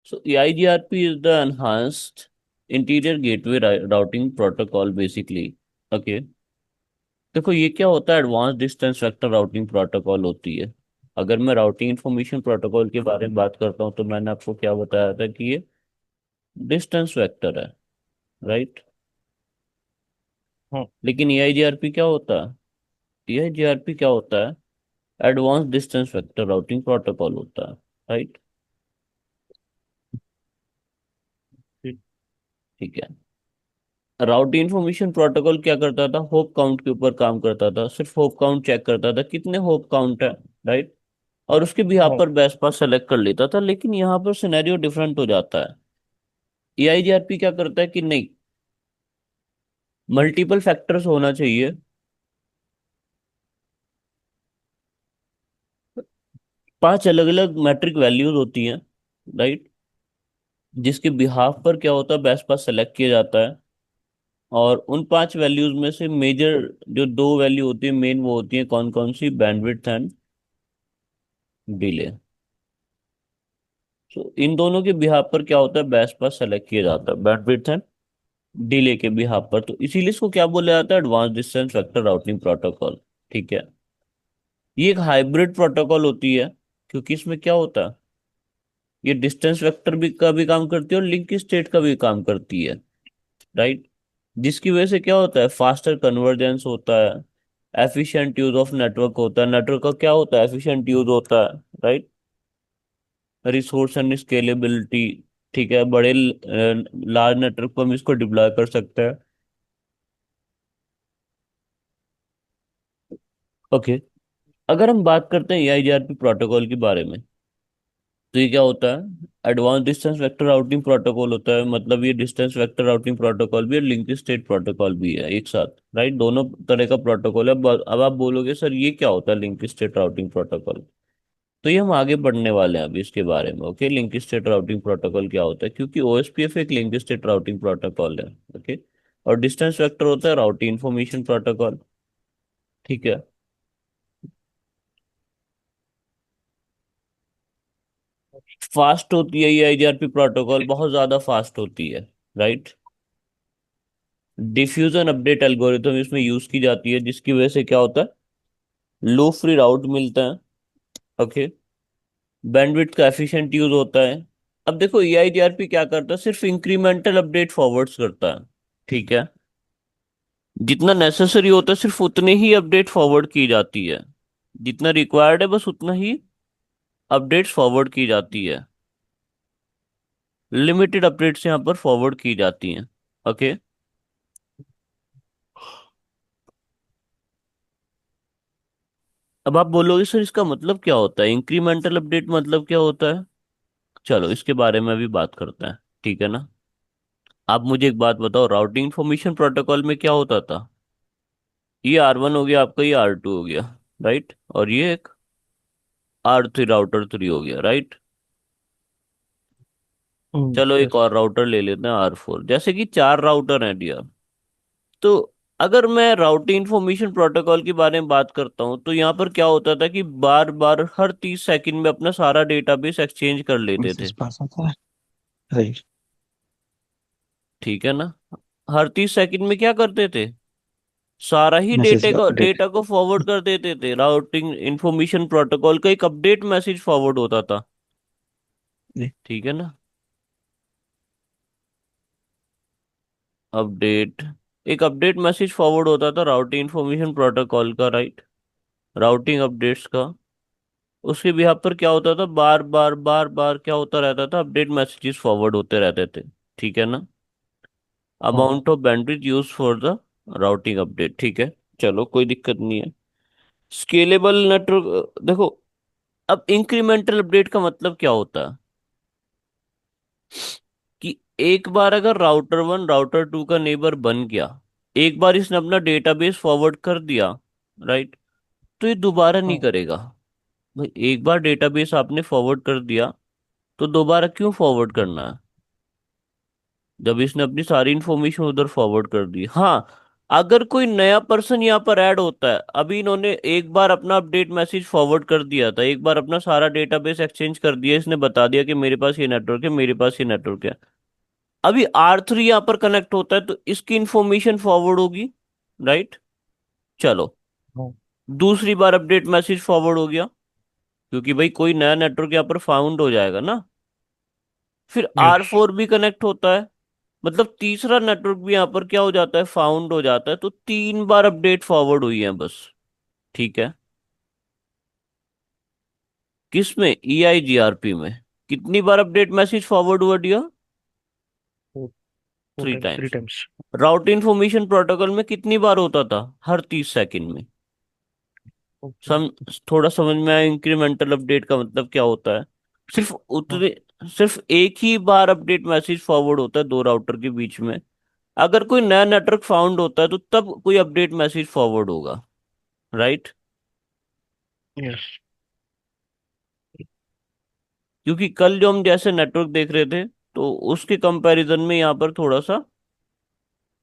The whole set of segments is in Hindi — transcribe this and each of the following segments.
So EIGRP is the enhanced interior gateway routing protocol basically. Okay. देखो ये क्या होता है, advance distance vector routing protocol होती है। अगर मैं राउटिंग इंफॉर्मेशन प्रोटोकॉल के बारे में बात करता हूँ तो मैंने आपको क्या बताया था कि ये डिस्टेंस वेक्टर है, राइट। हम्म। लेकिन EIGRP क्या होता है? EIGRP क्या होता है? Advance distance vector routing protocol होता है, राइट। ठीक। ठीक है। राउटिंग इंफॉर्मेशन प्रोटोकॉल क्या करता था? होप काउंट के ऊपर काम करता था, सिर्फ होप काउंट चेक करता था कितने होप काउंट है, राइट। और उसके बिहाफ हम्म। पर बेस्ट पास सेलेक्ट कर लेता था। लेकिन यहाँ पर सिनेरियो डिफरेंट हो जाता है। EIGRP क्या करता है कि नहीं, मल्टीपल फैक्टर्स होना चाहिए। 5 अलग अलग मैट्रिक वैल्यूज होती हैं, राइट, जिसके बिहाफ पर क्या होता है, बेस्ट पास सेलेक्ट किया जाता है। और उन 5 वैल्यूज में से मेजर जो 2 वैल्यू होती है मेन, वो होती है कौन कौन सी? Bandwidth and delay. तो इन दोनों के बिहाफ पर क्या होता है, बेस्ट पास सेलेक्ट किया जाता है, बैंडविड्थ एंड डिले के बिहाफ पर। तो इसीलिए इसको क्या बोला जाता है? Advance distance vector routing protocol. ठीक है। ये एक हाइब्रिड प्रोटोकॉल होती है, क्योंकि इसमें क्या होता है, ये डिस्टेंस वेक्टर भी का भी काम करती है और लिंक स्टेट का भी काम करती है, राइट। जिसकी वजह से क्या होता है, फास्टर कन्वर्जेंस होता है, एफिशिएंट यूज ऑफ नेटवर्क होता है। नेटवर्क का क्या होता है? एफिशिएंट यूज होता है, राइट। Resource and scalability. ठीक है, बड़े लार्ज नेटवर्क पर हम इसको डिप्लॉय कर सकते हैं। ओके। अगर हम बात करते हैं EIGRP प्रोटोकॉल के बारे में, तो ये क्या होता है? Advance distance vector routing protocol होता है। मतलब ये डिस्टेंस वेक्टर राउटिंग प्रोटोकॉल भी है, लिंक स्टेट प्रोटोकॉल भी है एक साथ, राइट। दोनों तरह का प्रोटोकॉल है। अब आप बोलोगे सर ये क्या होता है लिंक स्टेट राउटिंग प्रोटोकॉल? तो ये हम आगे बढ़ने वाले हैं अभी इसके बारे में। Okay, link state routing protocol क्या होता है, क्योंकि OSPF एक लिंक स्टेट राउटिंग प्रोटोकॉल है। ओके। और डिस्टेंस वेक्टर होता है राउटिंग इंफॉर्मेशन प्रोटोकॉल। ठीक है। फास्ट होती है ये IGRP प्रोटोकॉल, बहुत ज्यादा फास्ट होती है, राइट। डिफ्यूजन अपडेट एल्गोरिथम इसमें यूज की जाती है, जिसकी वजह से क्या होता है, लो फ्री राउट मिलता है। ओके। बैंडविड्थ का एफिशिएंट यूज होता है। अब देखो EIGRP क्या करता है, सिर्फ इंक्रीमेंटल अपडेट फॉरवर्ड्स करता है। ठीक है। जितना नेसेसरी होता है सिर्फ उतने ही अपडेट फॉरवर्ड की जाती है। जितना रिक्वायर्ड है बस उतना ही अपडेट्स फॉरवर्ड की जाती है। लिमिटेड अपडेट्स यहाँ पर फॉरवर्ड की जाती हैं। ओके। अब आप बोलोगे सर इसका मतलब क्या होता है, इंक्रीमेंटल अपडेट मतलब क्या होता है? चलो इसके बारे में भी बात करते हैं, ठीक है ना। आप मुझे एक बात बताओ, राउटिंग इंफॉर्मेशन प्रोटोकॉल में क्या होता था? ये R1 हो गया आपका, ये R2 हो गया, राइट। और ये एक R3, राउटर 3 हो गया, राइट। चलो एक यस। और राउटर ले लेते हैं R4। जैसे कि 4 राउटर हैं डियर। तो अगर मैं राउटिंग इंफॉर्मेशन प्रोटोकॉल के बारे में बात करता हूँ, तो यहाँ पर क्या होता था कि बार बार हर 30 सेकंड में अपना सारा डेटाबेस एक्सचेंज कर लेते थे। मैसेज पास होता है। राइट। ठीक है ना। हर 30 सेकंड में क्या करते थे, सारा ही मैसेज अपडेट। डेटा को फॉरवर्ड कर देते थे। राउटिंग इंफॉर्मेशन प्रोटोकॉल का एक अपडेट मैसेज फॉरवर्ड होता था। ठीक है ना। अपडेट, एक अपडेट मैसेज फॉरवर्ड होता था राउटिंग इंफॉर्मेशन प्रोटोकॉल का, राइट। राउटिंग अपडेट्स का। उसके बिहाफ पर क्या होता था, बार बार बार बार क्या होता रहता था, अपडेट मैसेजेस फॉरवर्ड होते रहते थे। ठीक है ना। Amount of bandwidth use for the routing update. ठीक है। चलो कोई दिक्कत नहीं है। स्केलेबल नेटवर्क देखो, अब इंक्रीमेंटल अपडेट का मतलब क्या होता है कि एक बार अगर राउटर 1 राउटर 2 का नेबर बन गया, एक बार इसने अपना डेटाबेस फॉरवर्ड कर दिया, राइट, तो ये दोबारा नहीं करेगा। भाई एक बार डेटाबेस आपने फॉरवर्ड कर दिया, तो दोबारा क्यों फॉरवर्ड करना है, जब इसने अपनी सारी इंफॉर्मेशन उधर फॉरवर्ड कर दी। हाँ, अगर कोई नया पर्सन यहाँ पर ऐड होता है, अभी इन्होंने एक बार अपना अपडेट मैसेज फॉरवर्ड कर दिया था, एक बार अपना सारा डेटाबेस एक्सचेंज कर दिया, इसने बता दिया कि मेरे पास ये नेटवर्क है, मेरे पास ये नेटवर्क है। अभी R3 यहाँ पर कनेक्ट होता है तो इसकी इंफॉर्मेशन फॉरवर्ड होगी, राइट। चलो, हाँ। दूसरी बार अपडेट मैसेज फॉरवर्ड हो गया, क्योंकि भाई कोई नया नेटवर्क यहाँ पर फाउंड हो जाएगा ना। फिर यस। R4 भी कनेक्ट होता है, मतलब तीसरा नेटवर्क भी यहाँ पर क्या हो जाता है, फाउंड हो जाता है। तो 3 बार अपडेट फॉरवर्ड हुई है बस, ठीक है। किस में, EIGRP में कितनी बार अपडेट मैसेज फॉरवर्ड हुआ dear? Four. Four three times, three times times. Route information protocol में कितनी बार होता था? हर 30 सेकंड में। ओके। सम थोड़ा समझ में आया इंक्रीमेंटल अपडेट का मतलब क्या होता है? सिर्फ हाँ। उतने सिर्फ एक ही बार अपडेट मैसेज फॉरवर्ड होता है दो राउटर के बीच में। अगर कोई नया नेटवर्क फाउंड होता है तो तब कोई अपडेट मैसेज फॉरवर्ड होगा, राइट। यस। क्योंकि कल जो हम जैसे नेटवर्क देख रहे थे, तो उसके कंपैरिजन में यहाँ पर थोड़ा सा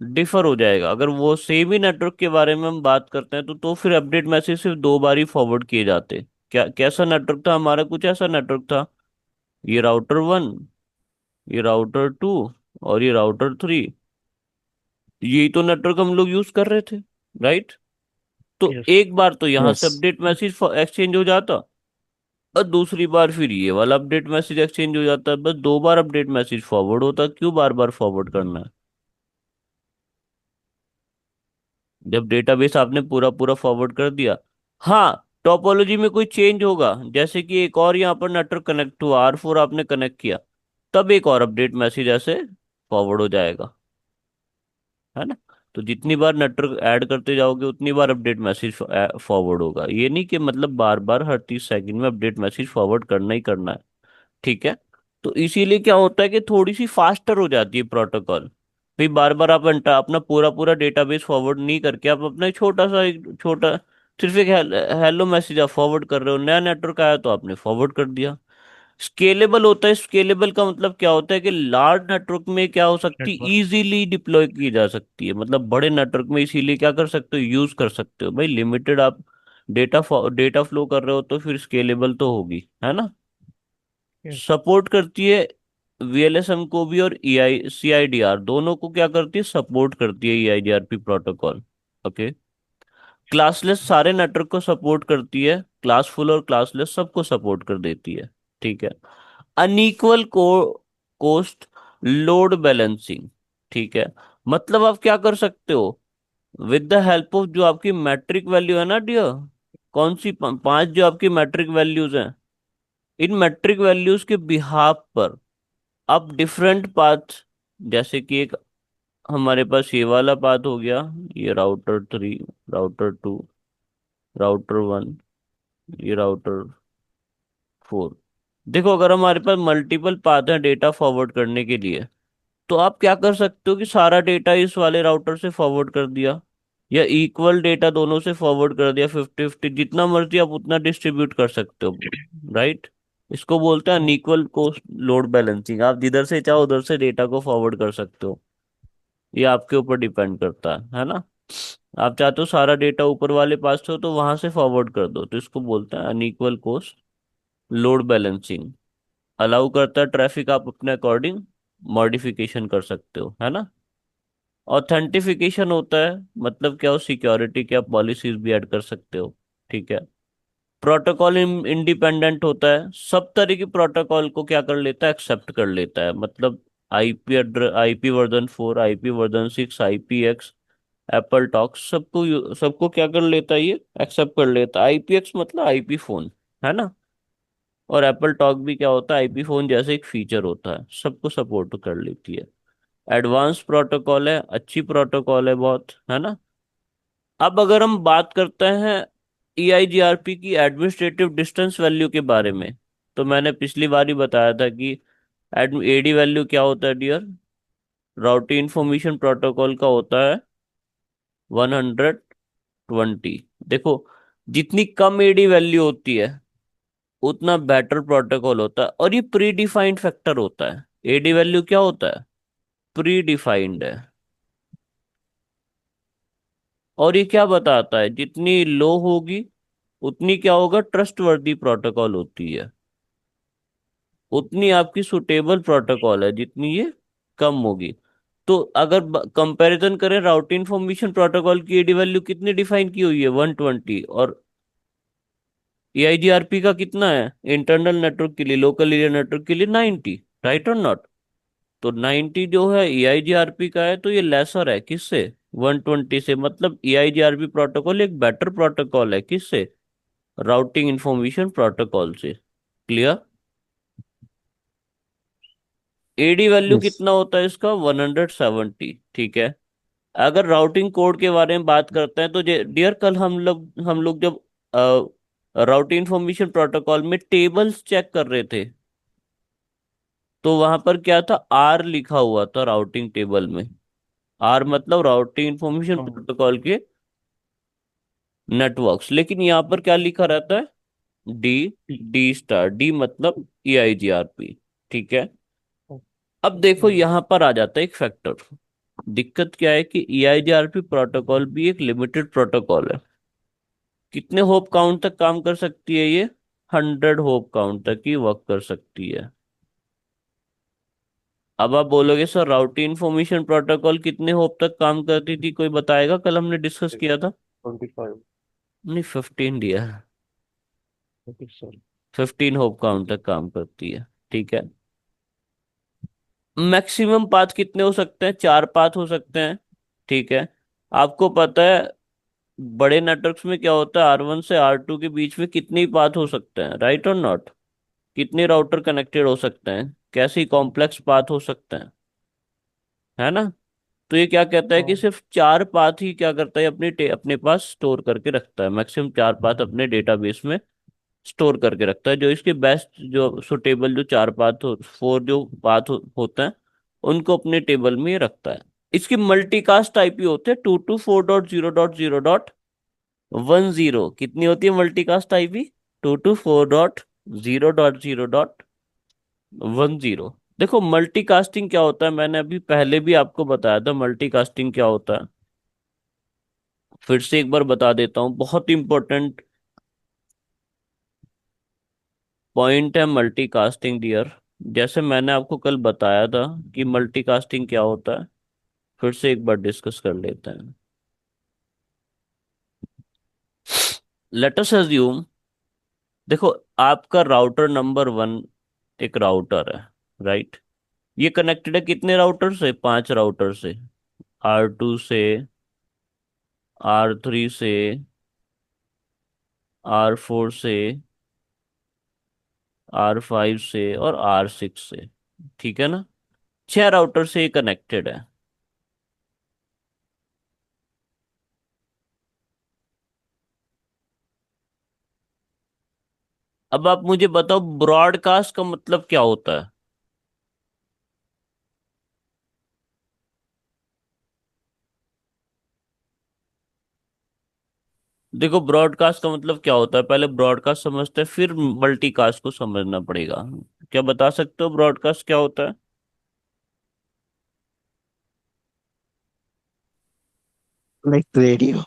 डिफर हो जाएगा। अगर वो सेम ही नेटवर्क के बारे में हम बात करते हैं तो फिर अपडेट मैसेज सिर्फ 2 बार ही फॉरवर्ड किए जाते। क्या कैसा नेटवर्क था हमारा? कुछ ऐसा नेटवर्क था, ये राउटर 1, ये राउटर 2 और ये राउटर 3। यही तो नेटवर्क हम लोग यूज कर रहे थे, राइट। तो यस। एक बार तो यहाँ यस। से अपडेट मैसेज एक्सचेंज हो जाता, और दूसरी बार फिर ये वाला अपडेट मैसेज एक्सचेंज हो जाता है। बस 2 बार अपडेट मैसेज फॉरवर्ड होता, क्यों बार बार फॉरवर्ड करना है? जब डेटाबेस आपने पूरा पूरा फॉरवर्ड कर दिया। हाँ, टोपोलॉजी में कोई चेंज होगा, जैसे कि एक और यहाँ पर नेटवर्क कनेक्ट हुआ, R4 आपने कनेक्ट किया, तब एक और अपडेट मैसेज ऐसे फॉरवर्ड हो जाएगा, है ना। तो जितनी बार नेटवर्क ऐड करते जाओगे उतनी बार अपडेट मैसेज फॉरवर्ड होगा। ये नहीं कि मतलब बार बार हर 30 सेकंड में अपडेट मैसेज फॉरवर्ड करना ही करना है, ठीक है। तो इसीलिए क्या होता है कि थोड़ी सी फास्टर हो जाती है प्रोटोकॉल। भाई बार बार आप अपना पूरा पूरा डेटाबेस फॉरवर्ड नहीं करके, आप अपना एक छोटा सिर्फ एक हेलो मैसेज आप फॉरवर्ड कर रहे हो, नया नेटवर्क आया तो आपने फॉरवर्ड कर दिया। स्केलेबल होता है। स्केलेबल का मतलब क्या होता है कि लार्ज नेटवर्क में क्या हो सकती, नेटवर्क। इजीली डिप्लॉय की जा सकती है, मतलब बड़े नेटवर्क में इसीलिए क्या कर सकते हो, यूज कर सकते हो। भाई लिमिटेड आप डेटा फ्लो कर रहे हो तो फिर स्केलेबल तो होगी, है ना। यस। सपोर्ट करती है VLSM को भी, और CIDR दोनों को क्या करती है, सपोर्ट करती है EIGRP प्रोटोकॉल। ओके। क्लासलेस सारे नेटवर्क को सपोर्ट करती है, क्लासफुल और क्लासलेस सबको सपोर्ट कर देती है, ठीक है। अनइक्वल कोस्ट लोड बैलेंसिंग, ठीक है। मतलब आप क्या कर सकते हो, विद द हेल्प ऑफ जो आपकी मैट्रिक वैल्यू है ना डियर, कौन सी 5 जो आपकी मैट्रिक वैल्यूज हैं, इन मैट्रिक वैल्यूज के बिहाफ पर आप डिफरेंट पाथ, जैसे कि एक हमारे पास ये वाला पाथ हो गया, ये राउटर 3, राउटर 2, राउटर 1, ये राउटर 4। देखो, अगर हमारे पास मल्टीपल पाथ है डेटा फॉरवर्ड करने के लिए, तो आप क्या कर सकते हो कि सारा डेटा इस वाले राउटर से फॉरवर्ड कर दिया, या इक्वल डेटा दोनों से फॉरवर्ड कर दिया, 50-50, जितना मर्जी आप उतना डिस्ट्रीब्यूट कर सकते हो, राइट। इसको बोलते हैं अनइक्वल कोस्ट लोड बैलेंसिंग। आप जिधर से चाहो उधर से डेटा को फॉरवर्ड कर सकते हो, ये आपके ऊपर डिपेंड करता है ना। आप चाहते हो सारा डेटा ऊपर वाले पास हो तो वहां से फॉरवर्ड कर दो, तो इसको बोलते हैं unequal cost load balancing. Allow करता है ट्रैफिक, आप अपने अकॉर्डिंग मॉडिफिकेशन कर सकते हो, है ना। ऑथेंटिफिकेशन होता है, मतलब क्या हो, सिक्योरिटी के आप पॉलिसीज भी ऐड कर सकते हो, ठीक है। प्रोटोकॉल इंडिपेंडेंट होता है, सब तरह की प्रोटोकॉल को क्या कर लेता है, एक्सेप्ट कर लेता है। मतलब IP version 4, IP version 6, IPX, Apple talks, सबको क्या कर लेता है, ये एक्सेप्ट कर लेता है। IPX मतलब IP फोन, है ना। और एप्पल टॉक भी क्या होता है, IP फोन जैसे एक फीचर होता है, सबको सपोर्ट कर लेती है। एडवांस प्रोटोकॉल है, अच्छी प्रोटोकॉल है बहुत, है ना। अब अगर हम बात करते हैं EIGRP की एडमिनिस्ट्रेटिव डिस्टेंस वैल्यू के बारे में, तो मैंने पिछली बार ही बताया था कि AD वैल्यू क्या होता है डियर, राउटिंग इंफॉर्मेशन प्रोटोकॉल का होता है 120। देखो, जितनी कम AD वैल्यू होती है उतना बेटर प्रोटोकॉल होता है, और ये प्री डिफाइंड फैक्टर होता है। AD वैल्यू क्या होता है, प्री डिफाइंड है। और ये क्या बताता है, जितनी लो होगी उतनी क्या होगा, ट्रस्टवर्दी प्रोटोकॉल होती है, उतनी आपकी सुटेबल प्रोटोकॉल है जितनी ये कम होगी। तो अगर कंपैरिजन करें, राउट इन्फॉर्मेशन प्रोटोकॉल की एडी वैल्यू कितनी डिफाइन की हुई है, 120, और EIGRP का कितना है इंटरनल नेटवर्क के लिए, लोकल एरिया नेटवर्क के लिए 90, राइट और नॉट। तो 90 जो है EIGRP का है, तो ये लेसर है किससे, 120 से। मतलब EIGRP प्रोटोकॉल एक बेटर प्रोटोकॉल है किससे, राउटिंग इंफॉर्मेशन प्रोटोकॉल से। क्लियर। AD value yes. कितना होता है इसका, 170, ठीक है। अगर राउटिंग कोड के बारे में बात करते हैं तो डियर, कल हम लोग जब राउटिंग इंफॉर्मेशन प्रोटोकॉल में टेबल्स चेक कर रहे थे, तो वहां पर क्या था, आर लिखा हुआ था राउटिंग टेबल में। आर मतलब राउटिंग इंफॉर्मेशन हाँ। प्रोटोकॉल के नेटवर्क्स, लेकिन यहाँ पर क्या लिखा रहता है, डी, डी स्टार, डी मतलब EIGRP, ठीक है। अब देखो ओके। यहाँ पर आ जाता है एक फैक्टर। दिक्कत क्या है कि EIGRP प्रोटोकॉल भी एक लिमिटेड प्रोटोकॉल है। कितने होप काउंट तक काम कर सकती है ये, 100 होप काउंट तक ही वर्क कर सकती है। अब आप बोलोगे सर राउटिंग इंफॉर्मेशन प्रोटोकॉल कितने होप तक काम करती थी, कोई बताएगा, कल हमने डिस्कस किया था। 25। नहीं, 15 दिया, ओके सर। 15 होप काउंट तक काम करती है, ठीक है। मैक्सिमम पाथ कितने हो सकते हैं, 4 पाथ हो सकते हैं, ठीक है। आपको पता है बड़े नेटवर्क्स में क्या होता है, R1 से R2 के बीच में कितने पाथ हो सकते हैं, राइट और नॉट। कितने राउटर कनेक्टेड हो सकते हैं, कैसे कॉम्प्लेक्स पाथ हो सकते हैं, है ना। तो ये क्या कहता है कि हाँ। सिर्फ 4 पाथ ही क्या करता है, अपने पास स्टोर करके रखता है, मैक्सिमम 4 पाथ अपने डेटाबेस में स्टोर करके रखता है। जो इसके बेस्ट, जो सुटेबल, जो 4 पाथ हो, 4 जो पाथ होते हैं, उनको अपने टेबल में ये रखता है। इसकी मल्टीकास्ट आईपी होते हैं 224.0.0.10। कितनी होती है मल्टीकास्ट आईपी, 224.0.0.10। देखो मल्टीकास्टिंग क्या होता है, मैंने अभी पहले भी आपको बताया था मल्टीकास्टिंग क्या होता है। फिर से एक बार बता देता हूँ, बहुत इंपॉर्टेंट पॉइंट है मल्टीकास्टिंग डियर। जैसे मैंने आपको कल बताया था कि मल्टीकास्टिंग क्या होता है, फिर से एक बार डिस्कस कर लेते हैं। लेट अस अज्यूम, देखो आपका राउटर नंबर 1 एक राउटर है, राइट। ये कनेक्टेड है कितने राउटर से, 5 राउटर से, R2 से, R3 से, R4 से, R5 से और R6 से, ठीक है ना। 6 राउटर से ये कनेक्टेड है। अब आप मुझे बताओ ब्रॉडकास्ट का मतलब क्या होता है। देखो ब्रॉडकास्ट का मतलब क्या होता है, पहले ब्रॉडकास्ट समझते हैं फिर मल्टीकास्ट को समझना पड़ेगा। क्या बता सकते हो ब्रॉडकास्ट क्या होता है। Like radio.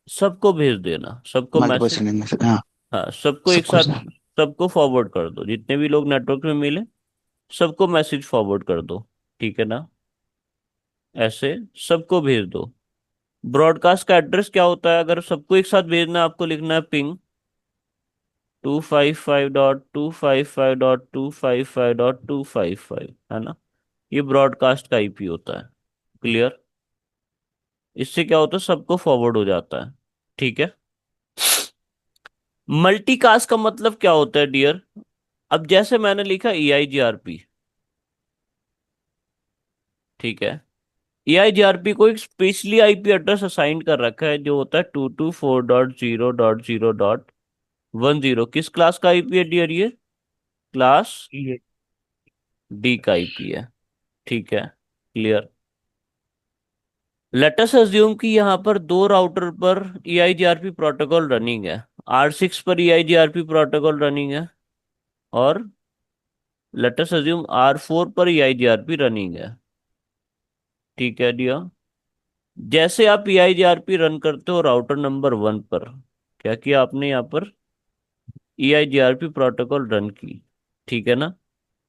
सबको भेज देना, सबको मल्टीपल मैसेज। सेंडिंग मैसेज, हाँ। हाँ, सबको एक सबको साथ, सर। सबको फॉरवर्ड कर दो, जितने भी लोग नेटवर्क में मिले सबको मैसेज फॉरवर्ड कर दो, ठीक है ना। ऐसे सबको भेज दो। ब्रॉडकास्ट का एड्रेस क्या होता है, अगर सबको एक साथ भेजना है, आपको लिखना है पिंग 255.255.255.255, है ना। ये ब्रॉडकास्ट का आईपी होता है। क्लियर। इससे क्या होता है, सबको फॉरवर्ड हो जाता है, ठीक है। मल्टीकास्ट का मतलब क्या होता है डियर। अब जैसे मैंने लिखा EIGRP, ठीक है। EIGRP को एक स्पेशली आईपी एड्रेस असाइन कर रखा है, जो होता है 224.0.0.10। किस क्लास का आईपी है डियर, ये क्लास ये। डी का आईपी है, ठीक है। क्लियर। लेटस अज्यूम कि यहाँ पर 2 राउटर पर EIGRP प्रोटोकॉल रनिंग है, R6 पर EIGRP प्रोटोकॉल रनिंग है, और लेटस अज्यूम R4 पर EIGRP रनिंग है, ठीक है डियर। जैसे आप EIGRP रन करते हो राउटर नंबर 1 पर, क्या किया आपने यहाँ पर, EIGRP प्रोटोकॉल रन की, ठीक है ना।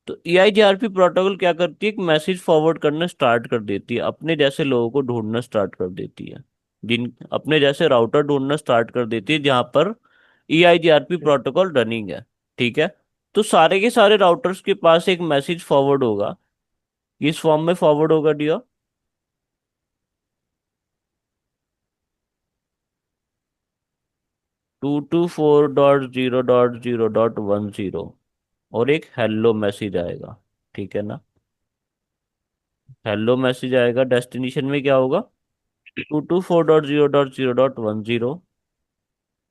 तो EIGRP प्रोटोकॉल क्या करती है, एक मैसेज फॉरवर्ड करना स्टार्ट कर देती है, अपने जैसे लोगों को ढूंढना स्टार्ट कर देती है, जिन अपने जैसे राउटर ढूंढना स्टार्ट कर देती है जहां पर EIGRP Okay. प्रोटोकॉल रनिंग है, ठीक है। तो सारे के सारे राउटर्स के पास एक मैसेज फॉरवर्ड होगा, किस फॉर्म में फॉरवर्ड होगा डियर, 224.0.0.10, और एक हेलो मैसेज आएगा, ठीक है ना। हेलो मैसेज आएगा, डेस्टिनेशन में क्या होगा, 224.0.0.10,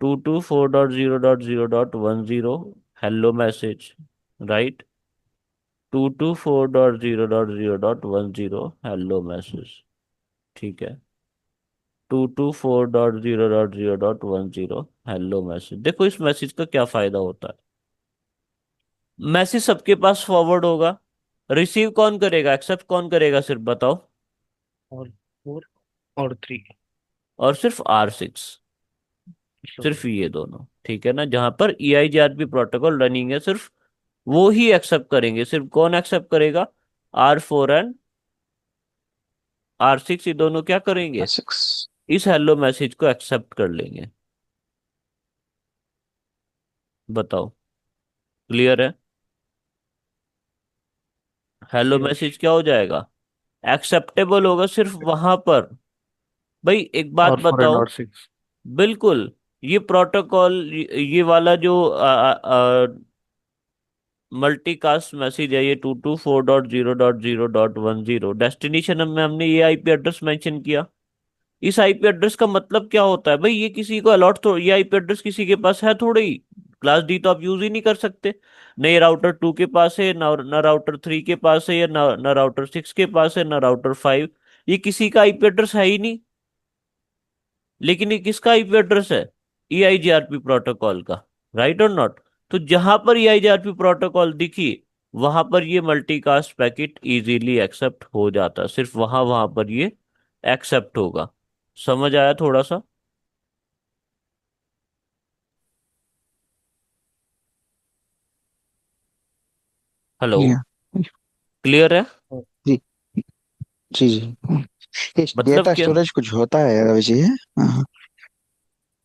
224.0.0.10 hello message, right, 224.0.0.10 hello message, ठीक है, 224.0.0.10 हेलो मैसेज। देखो इस मैसेज का क्या फायदा होता है, मैसेज सबके पास फॉरवर्ड होगा, रिसीव कौन करेगा, एक्सेप्ट कौन करेगा, सिर्फ बताओ, और 4 और 3। और सिर्फ R6, सिर्फ ये दोनों, ठीक है ना, जहां पर EIGRP प्रोटोकॉल रनिंग है, सिर्फ वो ही एक्सेप्ट करेंगे। सिर्फ कौन एक्सेप्ट करेगा, R4 एंड R6, ये दोनों क्या करेंगे, R6। इस हेलो मैसेज को एक्सेप्ट कर लेंगे। बताओ, क्लियर है, हेलो यस। मैसेज क्या हो जाएगा, एक्सेप्टेबल होगा सिर्फ वहां पर। भाई एक बात और 4 एंड बताओ, और 6। बिल्कुल, ये प्रोटोकॉल, ये वाला जो मल्टीकास्ट मैसेज है, ये 224.0.0.10 डेस्टिनेशन में हमने ये IP एड्रेस मेंशन किया। इस IP एड्रेस का मतलब क्या होता है भाई, ये किसी को अलॉट, तो ये IP एड्रेस किसी के पास है थोड़ी ही, क्लास D तो आप यूज ही नहीं कर सकते। न ये राउटर 2 के पास है, न राउटर 3 के पास है, या न राउटर 6 के पास है, न राउटर 5, ये किसी का IP एड्रेस है ही नहीं। लेकिन ये किसका IP एड्रेस है, EIGRP प्रोटोकॉल का, राइट और नॉट। तो जहां पर EIGRP प्रोटोकॉल दिखी, वहां पर ये मल्टीकास्ट पैकेट इजीली एक्सेप्ट हो जाता है, सिर्फ वहां वहां पर ये एक्सेप्ट होगा। समझ आया थोड़ा सा, हेलो, Yeah. क्लियर है, जी जी जी। इस मतलब डेटा क्या, स्टोरेज कुछ होता है Ravi ji?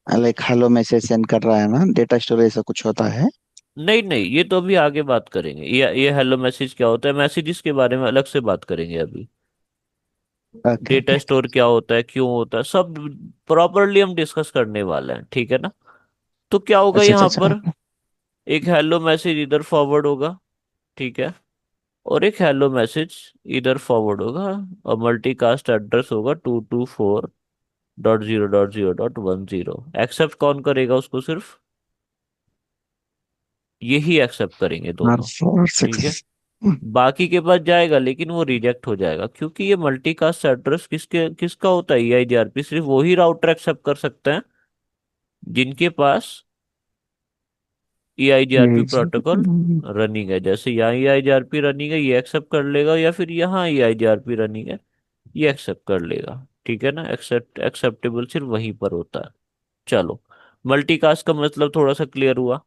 Like hello message send कर रहा है ना, डेटा स्टोरेज ऐसा कुछ होता है? नहीं नहीं, ये तो अभी आगे बात करेंगे, ये हेलो मैसेज क्या होता है, मैसेजेस के बारे में अलग से बात करेंगे अभी। Okay data okay. स्टोर क्या होता है, क्यों होता है, सब प्रॉपरली हम डिस्कस करने वाले हैं, ठीक है ना। तो क्या होगा अच्छा अच्छा यहाँ अच्छा। पर, एक हेलो मैसेज इधर फॉरवर्ड होगा, ठीक है, और एक हेलो मैसेज इधर फॉरवर्ड होगा, और मल्टीकास्ट एड्रेस होगा 224.0.0.10। एक्सेप्ट कौन करेगा उसको, सिर्फ यही एक्सेप्ट करेंगे आर दोनों, फोर ठीक है। सिक्स बाकी के पास जाएगा लेकिन वो रिजेक्ट हो जाएगा, क्योंकि ये मल्टीकास्ट एड्रेस किसका होता है, EIGRP सिर्फ वही राउटर एक्सेप्ट कर सकते हैं जिनके पास EIGRP ये प्रोटोकॉल रनिंग है। जैसे यहाँ EIGRP रनिंग है, ये एक्सेप्ट कर लेगा, या फिर यहाँ EIGRP रनिंग है, ये एक्सेप्ट कर लेगा, ठीक है ना। एक्सेप्टेबल सिर्फ वहीं पर होता है। चलो, मल्टीकास्ट का मतलब थोड़ा सा क्लियर हुआ,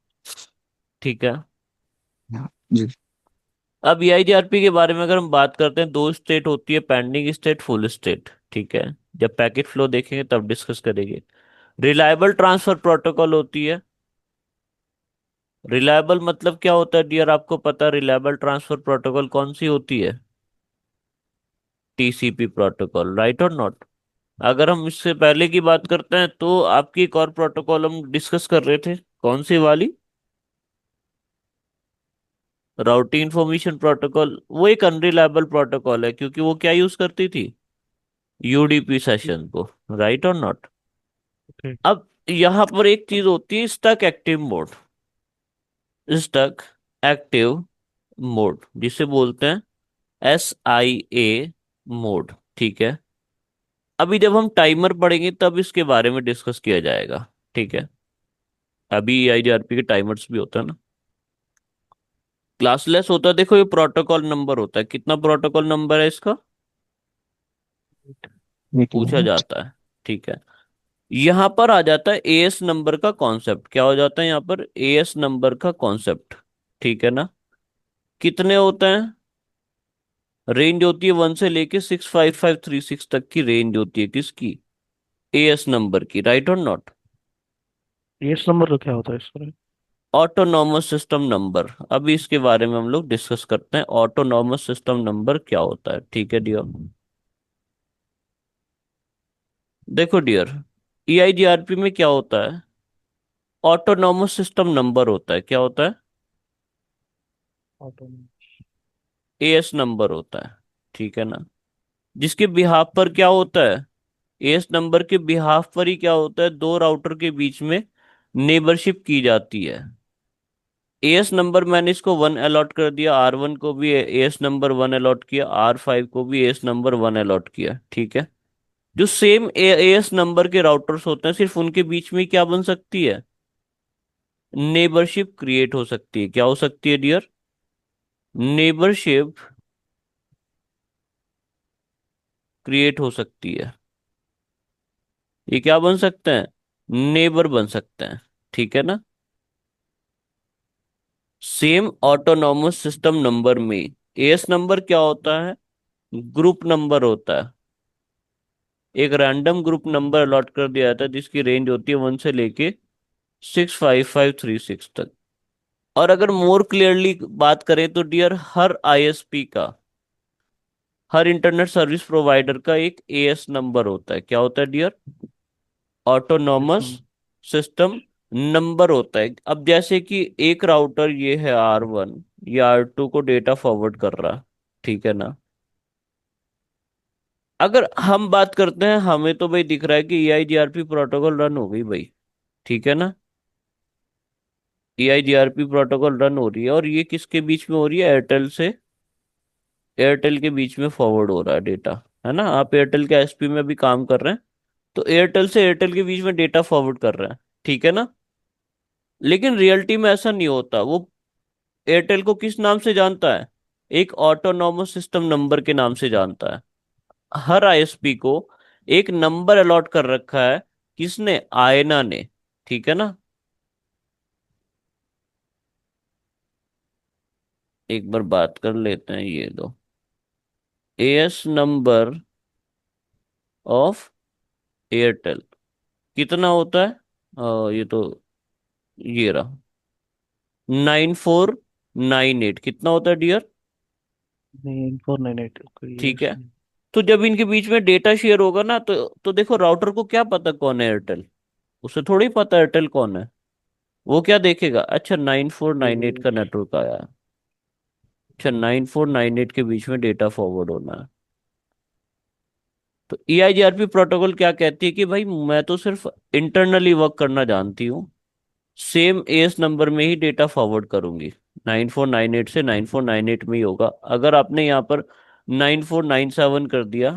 ठीक है। जी। अब EIGRP के बारे में अगर हम बात करते हैं, दो स्टेट होती है, पेंडिंग स्टेट, फुल स्टेट, ठीक है। जब पैकेट फ्लो देखेंगे तब डिस्कस करेंगे। रिलायबल ट्रांसफर प्रोटोकॉल होती है। रिलायबल मतलब क्या होता है डियर, आपको पता है रिलायबल ट्रांसफर प्रोटोकॉल कौन सी होती है, TCP प्रोटोकॉल, राइट और नॉट। अगर हम इससे पहले की बात करते हैं तो आपकी एक और प्रोटोकॉल हम डिस्कस कर रहे थे, कौन सी वाली, राउटिंग इंफॉर्मेशन प्रोटोकॉल। वो एक अनरिलायबल प्रोटोकॉल है, क्योंकि वो क्या यूज करती थी, UDP सेशन को, राइट और नॉट। ओके। अब यहां पर एक चीज होती है, stuck active mode, stuck active mode जिसे बोलते हैं SIA मोड, ठीक है। अभी जब हम टाइमर पढ़ेंगे तब इसके बारे में डिस्कस किया जाएगा, ठीक है। अभी IGRP के टाइमर्स भी होता है ना, क्लासलेस होता है। देखो ये प्रोटोकॉल नंबर होता है, कितना प्रोटोकॉल नंबर है इसका, एक पूछा मिनट। जाता है। ठीक है। यहां पर आ जाता है एएस नंबर का कॉन्सेप्ट। क्या हो जाता है यहाँ पर? एएस नंबर का कॉन्सेप्ट। ठीक है ना? कितने होते हैं? रेंज होती है 1 से लेके 65536 तक की रेंज होती है किसकी? एएस नंबर की। राइट और नॉट? एस नंबर का क्या होता है इसमें? Autonomous system number. अभी इसके बारे में हम लोग डिस्कस करते हैं, ऑटोनॉमस सिस्टम नंबर क्या होता है। ठीक है डियर। देखो डियर, ईआईजीआरपी में क्या होता है? ऑटोनॉमस सिस्टम नंबर होता है। क्या होता है? ऑटो। एएस नंबर होता है। ठीक है ना? जिसके बिहाफ पर क्या होता है? एएस नंबर के बिहाफ पर ही क्या होता है? दो राउटर के बीच में नेबरशिप की जाती है। एएस नंबर मैंने इसको 1 अलॉट कर दिया, R1 को भी एएस नंबर 1 अलॉट किया, R5 को भी एएस नंबर 1 अलॉट किया। ठीक है। जो सेम एएस नंबर के राउटर्स होते हैं, सिर्फ उनके बीच में क्या बन सकती है? नेबरशिप क्रिएट हो सकती है। क्या हो सकती है डियर? नेबरशिप क्रिएट हो सकती है। ये क्या बन सकते हैं? नेबर बन सकते हैं। ठीक है ना? सेम ऑटोनॉमस सिस्टम नंबर में एएस नंबर क्या होता है? ग्रुप नंबर होता है। एक रैंडम ग्रुप नंबर अलॉट कर दिया जाता है जिसकी रेंज होती है 1 से लेके 65536 तक। और अगर मोर क्लियरली बात करें तो डियर, हर आईएसपी का, हर इंटरनेट सर्विस प्रोवाइडर का एक एएस नंबर होता है। क्या होता है dear? AS autonomous number. System number होता है। अब जैसे कि एक राउटर ये है R1, ये R2 को डेटा फॉरवर्ड कर रहा है। ठीक है ना? अगर हम बात करते हैं, हमें तो भाई दिख रहा है कि ईआईजीआरपी प्रोटोकॉल रन हो गई भाई। ठीक है ना? ईआईजीआरपी प्रोटोकॉल रन हो रही है, और ये किसके बीच में हो रही है? एयरटेल से एयरटेल के बीच में फॉरवर्ड हो रहा है डेटा। है ना? आप एयरटेल के एसपी में भी काम कर रहे हैं, तो एयरटेल से एयरटेल के बीच में डेटा फॉरवर्ड कर रहे हैं। ठीक है ना? लेकिन रियलिटी में ऐसा नहीं होता। वो एयरटेल को किस नाम से जानता है? एक ऑटोनॉमस सिस्टम नंबर के नाम से जानता है। हर आईएसपी को एक नंबर अलॉट कर रखा है। किसने? आयना ने। ठीक है ना? एक बार बात कर लेते हैं ये दो। एएस नंबर ऑफ एयरटेल कितना होता है? ये तो ये रहा, 9498। कितना होता है डियर? 9498 कोई ठीक एस है। नहीं। तो जब इनके बीच में डेटा शेयर होगा ना, तो देखो, राउटर को क्या पता कौन है एयरटेल? उसे थोड़ी पता एयरटेल कौन है। वो क्या देखेगा? अच्छा, 9498 का नेटवर्क आया है। अच्छा, 9498 के बीच में डेटा फॉरवर्ड होना है। तो ईआईजीआरपी प्रोटोकॉल क्या कहती है कि भाई मैं तो सिर्फ इंटरनली वर्क करना जानती हूँ, सेम एस नंबर में ही डेटा फॉरवर्ड करूंगी। 9498 से 9498 में ही होगा। अगर आपने यहाँ पर 9497 कर दिया,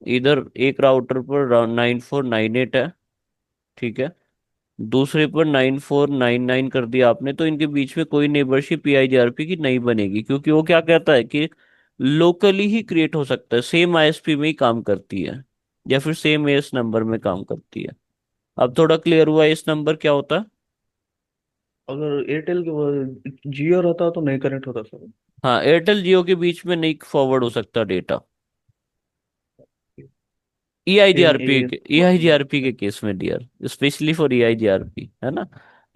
इधर एक राउटर पर 9498 है, ठीक है, दूसरे पर 9499 कर दिया आपने, तो इनके बीच में कोई नेबरशिप ईआईजीआरपी की नहीं बनेगी, क्योंकि वो क्या कहता है कि लोकली ही क्रिएट हो सकता है, सेम आईएसपी में ही काम करती है, या फिर सेम एस नंबर में काम करती है। अब थोड़ा क्लियर हुआ इस नंबर क्या होता है? अगर एयरटेल के जियो रहता तो नहीं कनेक्ट होता सर। हाँ, एयरटेल जियो के बीच में नहीं फॉरवर्ड हो सकता डेटा। सेम ईआईजीआरपी एस के नंबर ईआईजीआरपी होता के है। केस में डियर, स्पेशली फॉर ईआईजीआरपी, है ना?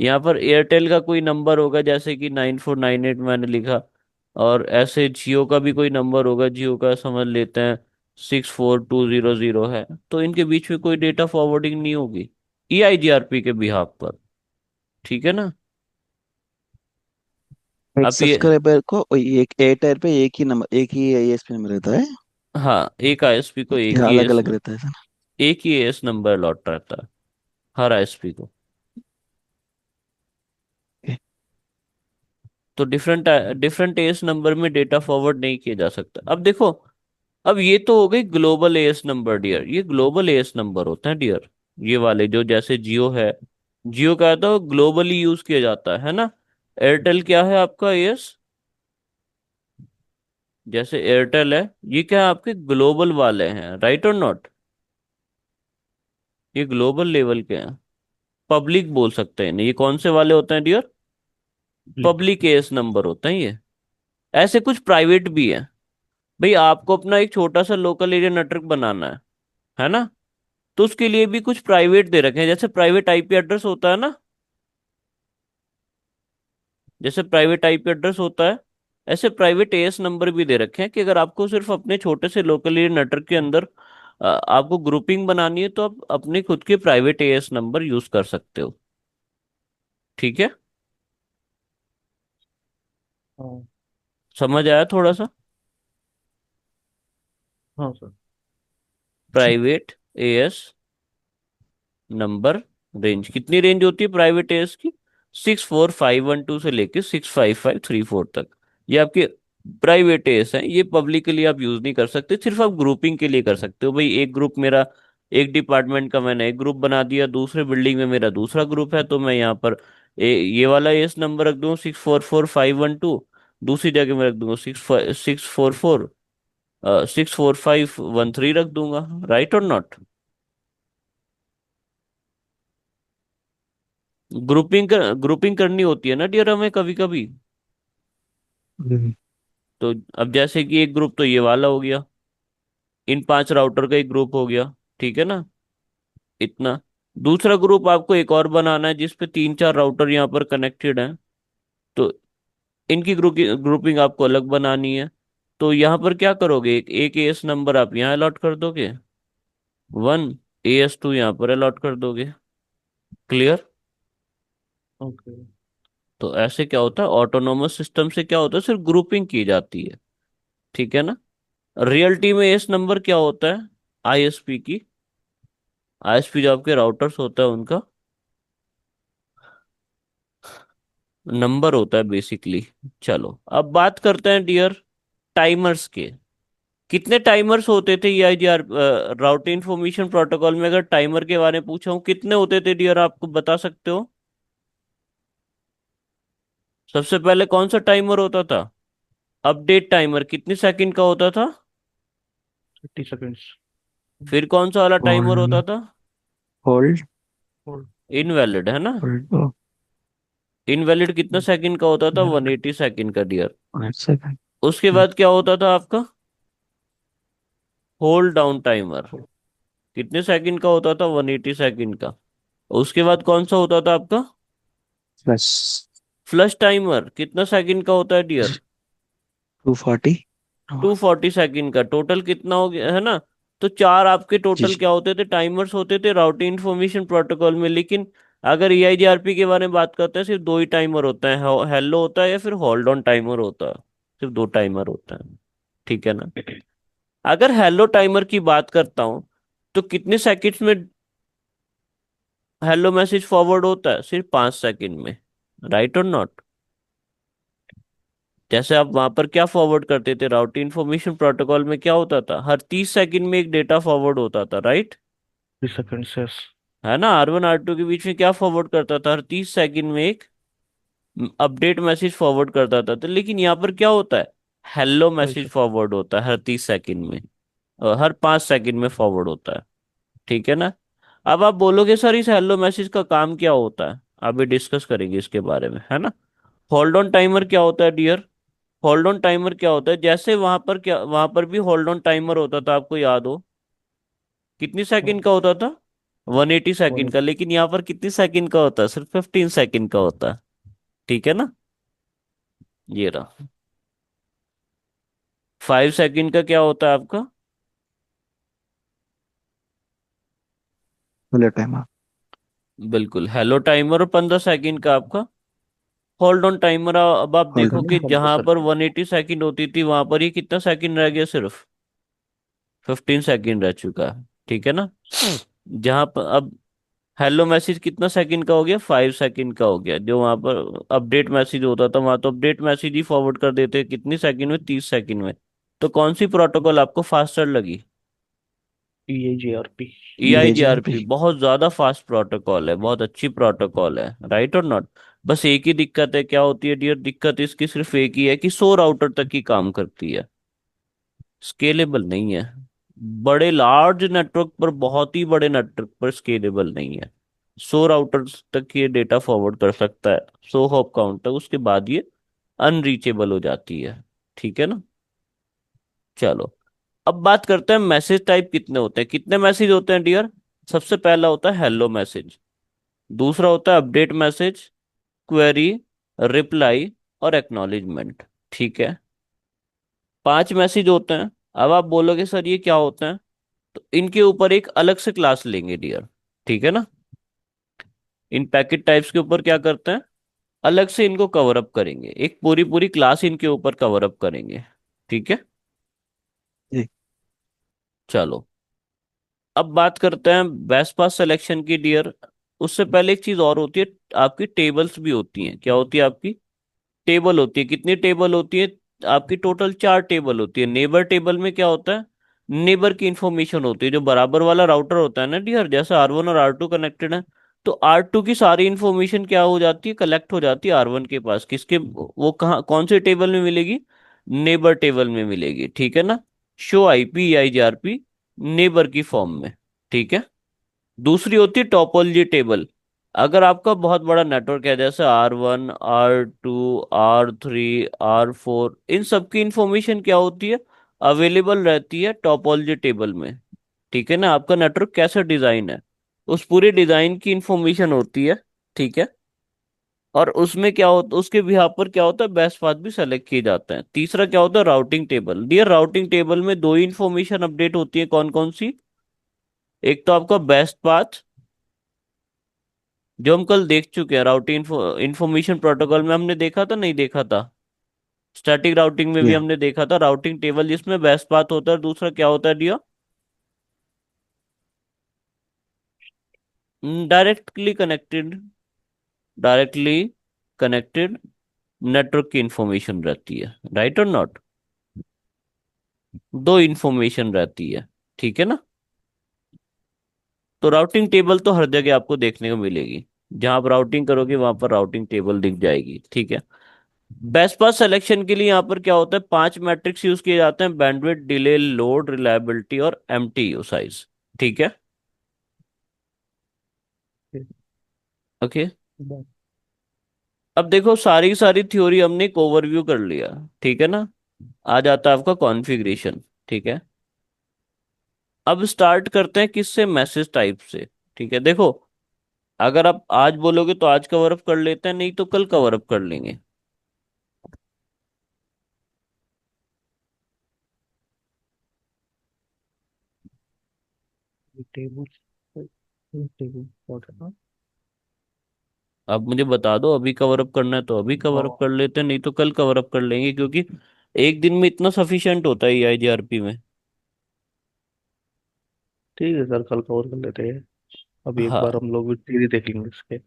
यहाँ पर एयरटेल का कोई नंबर होगा, जैसे कि 9498 मैंने लिखा, और ऐसे जियो का भी कोई नंबर होगा, जियो का समझ लेते हैं 64200 है, तो इनके बीच में कोई डेटा फॉरवर्डिंग नहीं होगी ईआईजीआरपी के बिहाफ पर। ठीक है ना? एक आप ये, सब्सक्राइबर को एक एयरटेल पे एक ही आईएसपी नंबर रहता है, हाँ, एक आईएसपी को एक या ही अलग एस अलग रहता है सर? एक ही एस नंबर अलॉट रहता है हर आईएसपी को। तो डिफरेंट डिफरेंट एएस नंबर में डेटा फॉरवर्ड नहीं किया जा सकता। अब देखो, अब ये तो हो गई ग्लोबल एएस नंबर डियर। ये ग्लोबल एएस नंबर होते हैं डियर, ये वाले जो जैसे जियो है। जियो का तो ग्लोबली यूज किया जाता है ना? एयरटेल क्या है आपका एएस? जैसे एयरटेल है, ये क्या है, आपके ग्लोबल वाले हैं, राइट और नॉट? ये ग्लोबल लेवल के हैं, पब्लिक बोल सकते हैं इन्हें। ये कौन से वाले होते हैं dear? Click. Public AS number होते हैं ये। ऐसे कुछ प्राइवेट भी है। भाई आपको अपना एक छोटा सा लोकल एरिया नेटवर्क बनाना है ना? तो उसके लिए भी कुछ प्राइवेट दे रखे हैं, जैसे प्राइवेट आईपी एड्रेस होता है ना, जैसे प्राइवेट आईपी एड्रेस होता है, ऐसे प्राइवेट एएस नंबर भी दे रखे हैं कि अगर आपको सिर्फ अपने छोटे से लोकल एरिया नेटवर्क के अंदर आपको ग्रुपिंग बनानी है, तो आप अपने खुद के प्राइवेट एएस नंबर यूज कर सकते हो। ठीक है, हाँ। समझ आया थोड़ा सा? हाँ sir. Private as number range, कितनी रेंज होती है प्राइवेट एएस की? 64512 से लेके 65534 तक। ये आपके प्राइवेट एएस हैं, ये पब्लिकली आप यूज नहीं कर सकते, सिर्फ आप ग्रुपिंग के लिए कर सकते हो। भाई एक ग्रुप मेरा, एक डिपार्टमेंट का मैंने एक ग्रुप बना दिया, दूसरे बिल्डिंग में मेरा दूसरा ग्रुप है, तो मैं यहाँ पर ये वाला एएस नंबर रख दूंगा 644 512, दूसरी जगह मैं रख दूंगा 644 64513 रख दूंगा, राइट और नॉट? ग्रुपिंग करनी होती है ना डियर हमें कभी कभी। हम्म। तो अब जैसे कि एक ग्रुप तो ये वाला हो गया, इन 5 राउटर का एक ग्रुप हो गया, ठीक है ना, इतना। दूसरा ग्रुप आपको एक और बनाना है जिसपे 3 4 राउटर यहाँ पर कनेक्टेड हैं, तो इनकी ग्रुपिंग आपको अलग बनानी है। तो यहाँ पर क्या करोगे, एक एएस नंबर आप यहाँ अलॉट कर दोगे, 1 AS2 यहाँ पर अलॉट कर दोगे। क्लियर? ओके। तो ऐसे क्या होता है, ऑटोनोमस सिस्टम से क्या होता है, सिर्फ ग्रुपिंग की जाती है। ठीक है ना? रियलिटी में एस नंबर क्या होता है, आईएसपी की, आईएसपी जो आपके राउटर्स होता है उनका नंबर होता है बेसिकली। चलो अब बात करते हैं डियर टाइमर्स के। कितने टाइमर्स होते थे EIGR राउटर इंफॉर्मेशन प्रोटोकॉल में? अगर टाइमर के बारे में पूछा हूँ कितने होते थे डियर, आपको बता सकते हो? सबसे पहले कौन सा टाइमर होता था? अपडेट टाइमर, कितनी सेकंड का होता था? 30 सेकेंड्स। फिर कौन सा वाला टाइमर होल्ड। होता था? होल्ड। और इनवैलिड, है ना? होल्ड। इनवैलिड कितना सेकंड का होता था? 180 सेकंड का डियर। 1 सेकंड। उसके बाद क्या होता था आपका? होल्ड डाउन टाइमर, कितने सेकंड का होता था? 180 सेकंड का। उसके बाद कौन सा होता था आपका? प्लस फ्लश टाइमर, कितना सेकंड का होता है डियर? 240। 240 सेकंड का। टोटल कितना हो गया, है ना? तो 4 आपके जी टोटल जी। क्या होते थे, टाइमर्स होते थे राउटिंग इंफॉर्मेशन प्रोटोकॉल में। लेकिन अगर EIGRP के बारे में बात करते हैं, सिर्फ 2 ही टाइमर होता है, हेलो होता है या फिर होल्ड ऑन टाइमर होता है, सिर्फ 2 टाइमर होता है। ठीक है ना? अगर हेलो टाइमर की बात करता हूं, तो कितने सेकंड्स में हेलो मैसेज फॉरवर्ड होता है? सिर्फ 5 सेकंड में, राइट और नॉट? जैसे आप वहां पर क्या फॉरवर्ड करते थे, राउटिंग इंफॉर्मेशन प्रोटोकॉल में क्या होता था, हर 30 सेकंड में एक डेटा फॉरवर्ड होता था, राइट? 30 seconds, yes. है ना? R1 R2 के बीच में क्या फॉरवर्ड करता था, हर 30 सेकंड में एक अपडेट मैसेज फॉरवर्ड करता था। तो लेकिन यहाँ पर क्या होता है, हेलो वही मैसेज सर। फॉरवर्ड होता है हर 30 सेकंड में, और हर 5 सेकंड में फॉरवर्ड होता है। ठीक है ना? अब आप बोलोगे सर इस हेलो मैसेज का काम क्या होता है, अभी डिस्कस करेंगे इसके बारे में, है ना? होल्ड ऑन टाइमर क्या होता है डियर? होल्ड ऑन टाइमर क्या होता है, जैसे वहां पर क्या, वहां पर भी होल्ड ऑन टाइमर होता था, आपको याद हो, कितनी सेकंड का होता था? 180 सेकंड वन। का। लेकिन यहाँ पर कितनी सेकंड का होता है, सिर्फ 15 सेकंड का होता है। ठीक है ना? ये रहा। 5 सेकंड का क्या होता है आपका? Hello timer. बिल्कुल हेलो टाइमर। और 15 सेकंड का आपका होल्ड ऑन टाइमर। अब आप होल्ड देखो ऑन। कि पंद्रह जहां पर सेकेंड 180 सेकंड होती थी, वहां पर ये कितना सेकंड रह गया, सिर्फ 15 सेकंड रह चुका है। ठीक है ना? जहां पर अब हेलो मैसेज कितना सेकंड का हो गया, 5 सेकंड का हो गया। जो वहां पर अपडेट मैसेज होता था, वहां तो अपडेट मैसेज ही फॉरवर्ड कर देते, कितनी सेकंड में, 30 सेकंड में। तो कौन सी प्रोटोकॉल आपको फास्टर लगी? EIGRP। EIGRP। EIGRP बहुत ज्यादा फास्ट प्रोटोकॉल है, बहुत अच्छी प्रोटोकॉल है, राइट और नॉट? बस एक ही दिक्कत है, क्या होती है डियर, दिक्कत इसकी सिर्फ एक ही है कि 100 राउटर तक ही काम करती है। स्केलेबल नहीं है। बड़े लार्ज नेटवर्क पर, बहुत ही बड़े नेटवर्क पर स्केलेबल नहीं है। 100 राउटर्स तक ये डेटा फॉरवर्ड कर सकता है, 100 हॉप काउंट तक, उसके बाद ये अनरीचेबल हो जाती है। ठीक है ना। चलो, अब बात करते हैं मैसेज टाइप कितने होते हैं, कितने मैसेज होते हैं डियर। सबसे पहला होता है हेलो मैसेज, दूसरा होता है अपडेट मैसेज, क्वेरी, रिप्लाई और एक्नॉलेजमेंट। ठीक है, 5 मैसेज होते हैं। अब आप बोलोगे सर ये क्या होते हैं, तो इनके ऊपर एक अलग से क्लास लेंगे डियर। ठीक है ना। इन पैकेट टाइप्स के ऊपर क्या करते हैं, अलग से इनको कवर अप करेंगे, एक पूरी पूरी क्लास इनके ऊपर कवर अप करेंगे। ठीक है। जी। चलो, अब बात करते हैं बेस्ट पास सिलेक्शन की डियर। उससे पहले एक चीज और होती है, आपकी टेबल्स भी होती हैं। क्या होती है आपकी, टेबल होती है। कितनी टेबल होती है आपकी, टोटल 4 टेबल होती है। नेबर टेबल में क्या होता है, नेबर की इंफॉर्मेशन होती है। जो बराबर वाला राउटर होता है ना डियर, जैसे R1 और R2 कनेक्टेड है, तो R2 की सारी इंफॉर्मेशन क्या हो जाती है, कलेक्ट हो जाती है R1 के पास। किसके, वो कहाँ, कौन से टेबल में मिलेगी, नेबर टेबल में मिलेगी। ठीक है ना। शो IP IGRP नेबर की फॉर्म में। ठीक है। दूसरी होती है टोपोलॉजी टेबल। अगर आपका बहुत बड़ा नेटवर्क है, जैसे R1 R2 R3 R4, इन सब की इंफॉर्मेशन क्या होती है, अवेलेबल रहती है टोपोलॉजी टेबल में। ठीक है ना। आपका नेटवर्क कैसा डिजाइन है, उस पूरे डिजाइन की इंफॉर्मेशन होती है। ठीक है। और उसमें क्या होता, उसके बिहाफ पर क्या होता है, बेस्ट पाथ भी सेलेक्ट किए जाते हैं। तीसरा क्या होता है, routing table. Dear, routing table में दो ही इंफॉर्मेशन अपडेट होती है, कौन कौन सी, एक तो आपका बेस्ट पाथ, जो हम कल देख चुके हैं, राउटिंग इंफॉर्मेशन प्रोटोकॉल में हमने देखा था, नहीं देखा था, स्टैटिक राउटिंग में जी भी हाँ। हमने देखा था, राउटिंग टेबल जिसमें बेस्ट पाथ होता है। दूसरा क्या होता है dear, directly connected, directly connected network की इंफॉर्मेशन रहती है, राइट और नॉट, दो इंफॉर्मेशन रहती है। ठीक है ना। तो राउटिंग टेबल तो हर जगह आपको देखने को मिलेगी, जहां आप राउटिंग करोगे वहां पर राउटिंग टेबल दिख जाएगी। ठीक है। बेस्ट पास सिलेक्शन के लिए यहाँ पर क्या होता है, 5 मैट्रिक्स यूज किए जाते हैं, बैंडविड्थ, डिले, लोड, रिलायबिलिटी और MTU साइज। ठीक है। ठीक। ओके। बात- अब देखो, सारी की सारी थ्योरी हमने एक ओवरव्यू कर लिया। ठीक है ना। आ जाता है आपका कॉन्फ़िगरेशन। ठीक है। अब स्टार्ट करते हैं किससे, मैसेज टाइप से। ठीक है। देखो, अगर आप आज बोलोगे तो आज कवर अप कर लेते हैं, नहीं तो कल कवर अप कर लेंगे। टेबल टेबल what है ना? आप मुझे बता दो, अभी कवर अप करना है तो अभी कवर अप हाँ कर लेते हैं, नहीं तो कल कवर अप कर लेंगे, क्योंकि एक दिन में इतना सफिशिएंट होता है IGRP में। ठीक है सर, कल कवर कर लेते हैं। अभी एक बार हाँ हम लोग भी थ्योरी देख लेंगे इसके।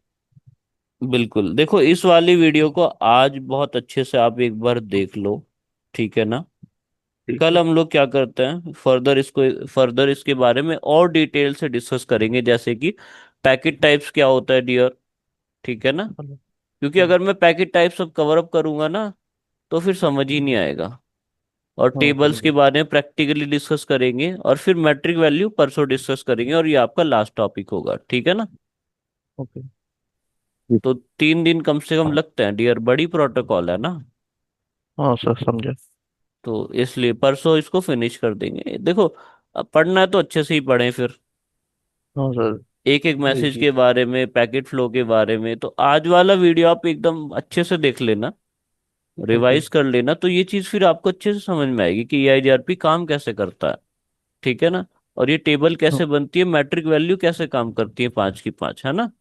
बिल्कुल, देखो इस वाली वीडियो को आज बहुत अच्छे से आप एक बार देख लो। ठीक है ना। ठीक कल है। हम लोग क्या करते हैं, फर्दर इसको, फर्दर इसके बारे में और डिटेल से डिस्कस करेंगे, जैसे कि पैकेट टाइप्स क्या होता है डियर। ठीक है ना। हेलो। क्योंकि हाँ अगर मैं पैकेट टाइप सब कवर अप करूंगा ना, तो फिर समझ ही नहीं आएगा। और हाँ टेबल्स के समझे। बारे में प्रैक्टिकली डिस्कस करेंगे, और फिर मैट्रिक वैल्यू परसों डिस्कस करेंगे, और ये आपका लास्ट टॉपिक होगा। ठीक है ना। ओके। तो 3 दिन कम से कम लगते हैं डियर, बड़ी प्रोटोकॉल है ना। हाँ सर समझे। तो इसलिए परसों इसको फिनिश कर देंगे। देखो, अब पढ़ना है तो अच्छे से ही पढ़ें फिर, हाँ सर। एक एक वही मैसेज चीज। के बारे में, पैकेट फ्लो के बारे में। तो आज वाला वीडियो आप एकदम अच्छे से देख लेना, ओके। रिवाइज कर लेना, तो ये चीज़ फिर आपको अच्छे से समझ में आएगी कि IGRP काम कैसे करता है। ठीक है ना। और ये टेबल हाँ कैसे बनती है, मैट्रिक वैल्यू कैसे काम करती है, 5 की 5, है ना।